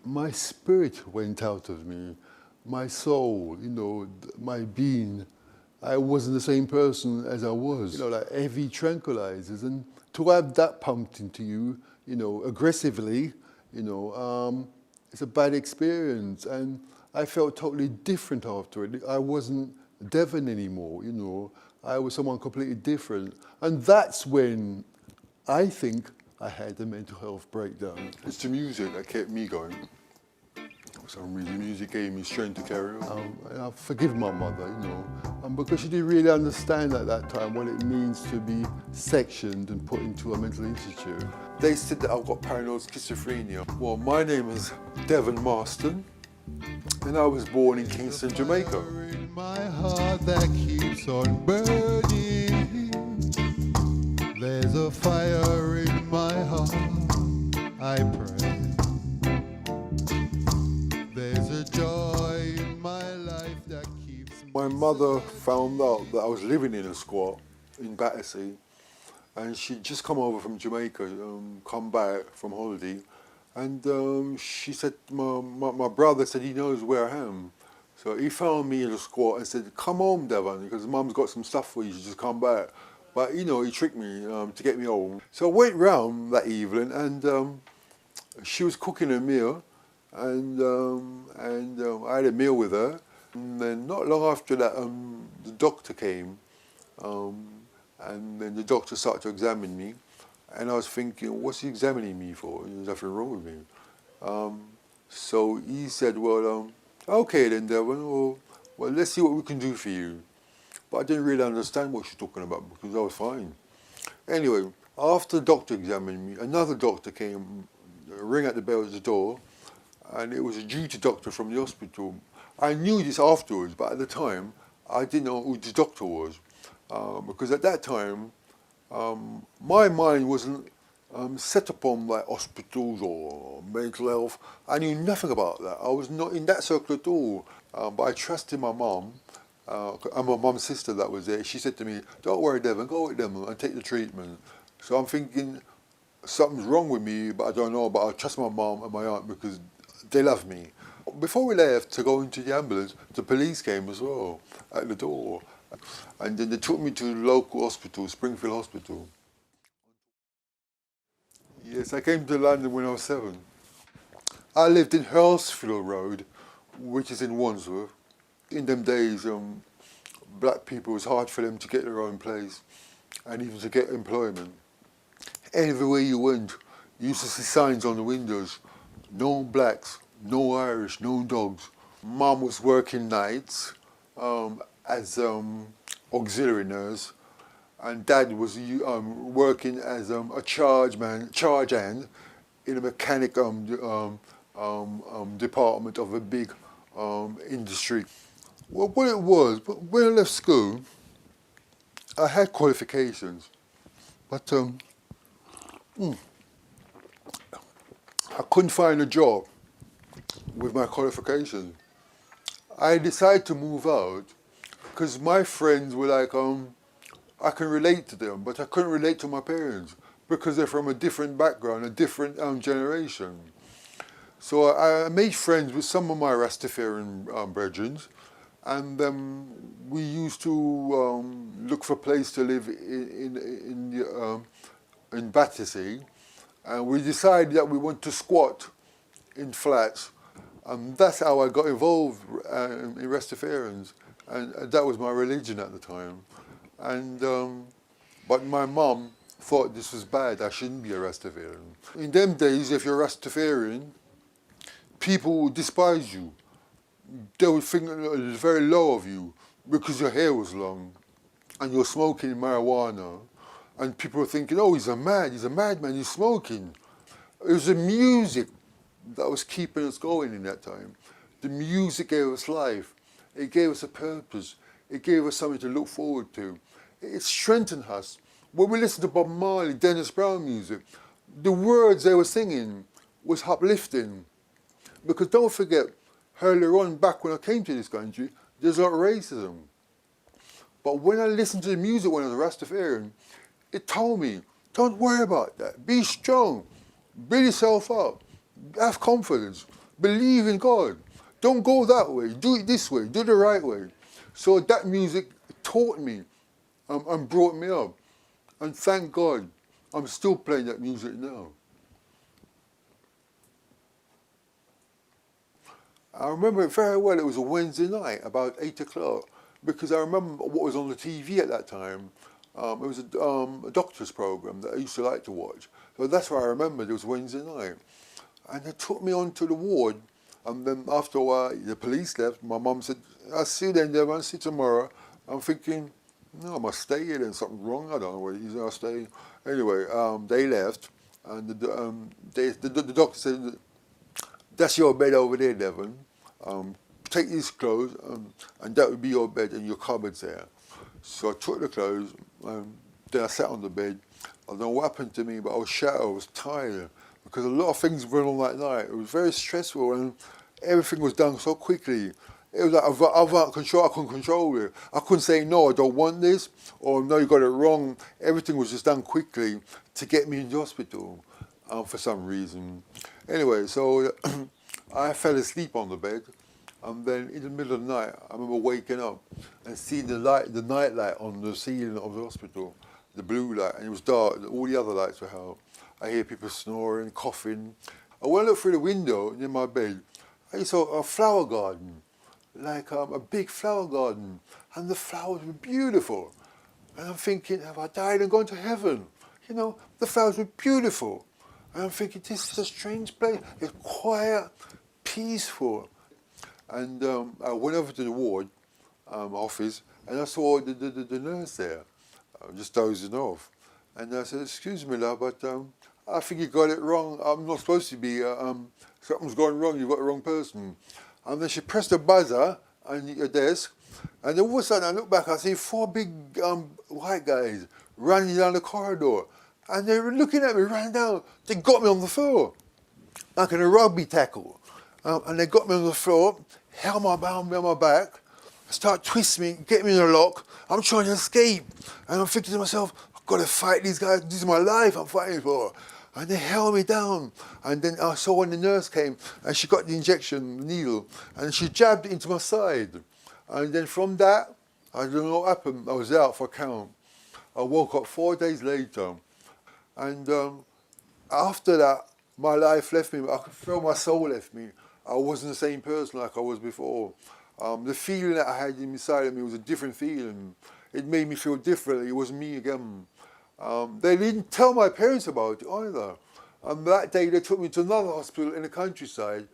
my spirit went out of me, my soul, my being. I wasn't the same person as I was. Like heavy tranquilizers, and to have that pumped into you, aggressively, it's a bad experience. And I felt totally different after it. I wasn't Devon anymore, I was someone completely different. And that's when I think I had a mental health breakdown. It's the music that kept me going. For some reason, music gave me strength to carry on. And I forgive my mother, because she didn't really understand at that time what it means to be sectioned and put into a mental institute. They said that I've got paranoid schizophrenia. Well, my name is Devon Marston, and I was born in Kingston, Jamaica. In my heart that keeps on burning. There's a fire in my heart, I pray. There's a joy in my life that keeps me. My mother found out that I was living in a squat in Battersea, and she'd just come over from Jamaica, come back from holiday, and she said, my brother said he knows where I am. So he found me in a squat and said, come home, Devon, because Mum's got some stuff for you, just come back. But, he tricked me to get me home. So I went round that evening, and she was cooking a meal, and I had a meal with her. And then not long after that, the doctor came, and then the doctor started to examine me. And I was thinking, what's he examining me for? There's nothing wrong with me. So he said, well, okay then, Devon, well, let's see what we can do for you. But I didn't really understand what she was talking about because I was fine. Anyway, after the doctor examined me, another doctor came, ring at the bell at the door, and it was a duty doctor from the hospital. I knew this afterwards, but at the time, I didn't know who the doctor was. Because at that time, my mind wasn't set upon like hospitals or mental health. I knew nothing about that. I was not in that circle at all. But I trusted my mum. And my mum's sister that was there, she said to me, don't worry, Devon, go with them and take the treatment. So I'm thinking something's wrong with me, but I don't know, but I trust my mum and my aunt because they love me. Before we left to go into the ambulance, the police came as well at the door. And then they took me to the local hospital, Springfield Hospital. Yes, I came to London when I was 7. I lived in Hurstfield Road, which is in Wandsworth. In them days, black people, it was hard for them to get their own place and even to get employment. Everywhere you went, you used to see signs on the windows, no blacks, no Irish, no dogs. Mum was working nights as auxiliary nurse, and Dad was working as a charge hand in a mechanic department of a big industry. Well, what it was, when I left school, I had qualifications, but I couldn't find a job with my qualifications. I decided to move out because my friends were like, I can relate to them, but I couldn't relate to my parents because they're from a different background, a different generation. So I made friends with some of my Rastafarian brethren, and we used to look for a place to live in Battersea, and we decided that we want to squat in flats, and that's how I got involved in Rastafarians, and that was my religion at the time. And but my mum thought this was bad. I shouldn't be a Rastafarian. In them days, if you're a Rastafarian, people would despise you. They would think it was very low of you because your hair was long and you're smoking marijuana, and people were thinking, oh, he's a madman, he's smoking. It was the music that was keeping us going in that time. The music gave us life. It gave us a purpose. It gave us something to look forward to. It strengthened us. When we listened to Bob Marley, Dennis Brown music, the words they were singing was uplifting. Because don't forget, earlier on, back when I came to this country, there's a lot of racism. But when I listened to the music when I was a Rastafarian, it told me, don't worry about that. Be strong. Build yourself up. Have confidence. Believe in God. Don't go that way. Do it this way. Do it the right way. So that music taught me and brought me up. And thank God, I'm still playing that music now. I remember it very well. It was a Wednesday night, about 8 o'clock, because I remember what was on the TV at that time. It was a doctor's program that I used to like to watch. So that's why I remembered it was Wednesday night. And they took me onto the ward. And then after a while, the police left. My mum said, I'll see you then, Devon, I'll see you tomorrow. I'm thinking, no, I must stay here, there's something wrong. I don't know where he's going to stay. Anyway, they left. And the doctor said, that's your bed over there, Devon. Take these clothes, and that would be your bed and your cupboard's there. So I took the clothes, and then I sat on the bed. I don't know what happened to me, but I was shattered, I was tired, because a lot of things went on that night. It was very stressful, and everything was done so quickly. It was like I couldn't control it. I couldn't say, no, I don't want this, or no, you got it wrong. Everything was just done quickly to get me into hospital for some reason. Anyway, so I fell asleep on the bed, and then in the middle of the night, I remember waking up and seeing the night light on the ceiling of the hospital, the blue light, and it was dark, all the other lights were out. I hear people snoring, coughing. And when I looked through the window near my bed, I saw a flower garden, like a big flower garden, and the flowers were beautiful. And I'm thinking, have I died and gone to heaven? You know, the flowers were beautiful. And I'm thinking, this is a strange place. It's quiet, peaceful. And I went over to the ward office, and I saw the nurse there, just dozing off. And I said, excuse me, love, but I think you got it wrong. I'm not supposed to be, something's gone wrong, you've got the wrong person. And then she pressed the buzzer on your desk, and then all of a sudden I look back, I see 4 big white guys running down the corridor. And they were looking at me, ran down. They got me on the floor, like in a rugby tackle. And they got me on the floor, held my arm behind my back, start twisting me, get me in a lock. I'm trying to escape. And I'm thinking to myself, I've got to fight these guys. This is my life I'm fighting for. And they held me down. And then I saw when the nurse came, and she got the injection, the needle, and she jabbed it into my side. And then from that, I don't know what happened. I was out for a count. I woke up 4 days later. And after that, my life left me. I could feel my soul left me. I wasn't the same person like I was before. The feeling that I had inside of me was a different feeling. It made me feel differently. It wasn't me again. They didn't tell my parents about it either. And that day they took me to another hospital in the countryside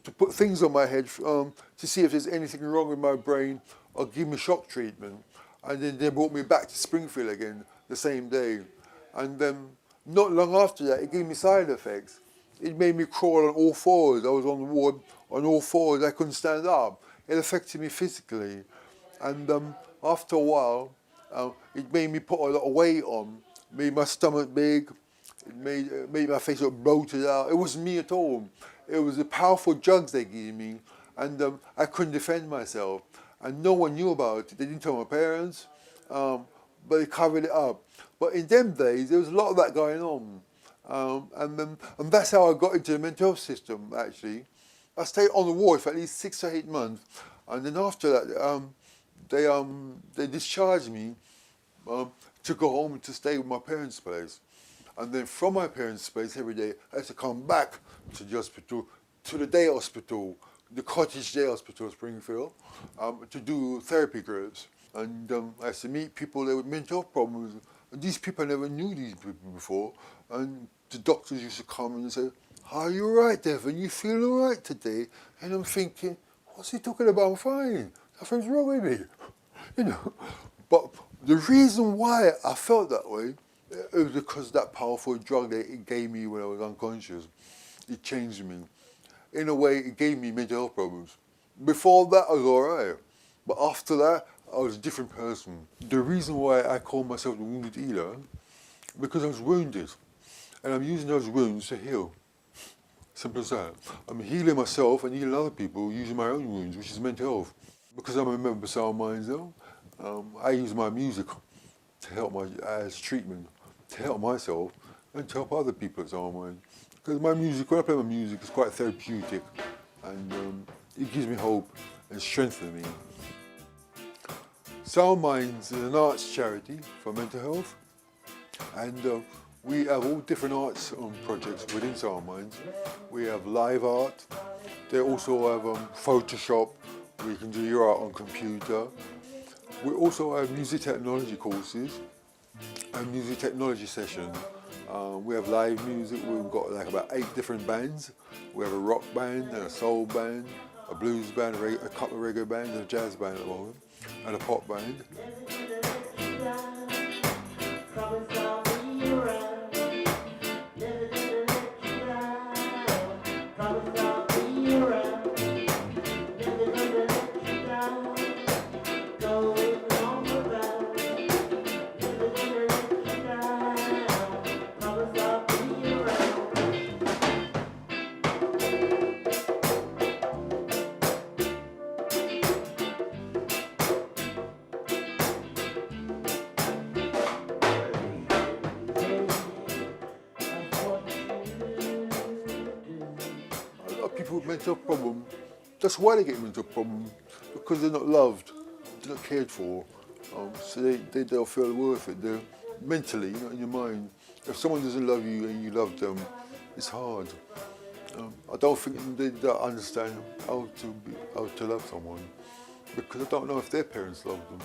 to put things on my head to see if there's anything wrong with my brain or give me shock treatment. And then they brought me back to Springfield again the same day. And then not long after that, it gave me side effects. It made me crawl on all fours. I was on the ward on all fours. I couldn't stand up. It affected me physically. And after a while, it made me put a lot of weight on. Made my stomach big. It made my face look bloated out. It wasn't me at all. It was the powerful drugs they gave me. And I couldn't defend myself. And no one knew about it. They didn't tell my parents. But they covered it up. But in them days, there was a lot of that going on. And that's how I got into the mental health system, actually. I stayed on the ward for at least 6 or 8 months. And then after that, they discharged me to go home to stay with my parents' place. And then from my parents' place every day, I had to come back to the hospital, to the day hospital, the cottage day hospital, Springfield, to do therapy groups. And I used to meet people there with mental health problems. And these people, I never knew these people before. And the doctors used to come and say, are you all right, Devon? You feel all right today? And I'm thinking, what's he talking about? I'm fine. Nothing's wrong with me. You know. But the reason why I felt that way, it was because of that powerful drug that it gave me when I was unconscious. It changed me. In a way, it gave me mental health problems. Before that, I was all right. But after that, I was a different person. The reason why I call myself the wounded healer, because I was wounded. And I'm using those wounds to heal. Simple as that. I'm healing myself and healing other people using my own wounds, which is mental health. Because I'm a member of Sound Minds though, I use my music to help as treatment, to help myself and to help other people at Sound Minds. Because my music, when I play my music, it's quite therapeutic. and it gives me hope and strengthens me. Sound Minds is an arts charity for mental health, and we have all different arts projects within Sound Minds. We have live art. They also have Photoshop, where you can do your art on computer. We also have music technology courses and music technology sessions. We have live music. We've got like about 8 different bands. We have a rock band and a soul band, a blues band, a couple of reggae bands, and a jazz band at the moment, and a pop band. People with mental problem, that's why they get mental problem, because they're not loved, they're not cared for, so they don't feel worth it. They're mentally, in your mind, if someone doesn't love you and you love them, it's hard. I don't think they don't understand how to love someone, because I don't know if their parents love them.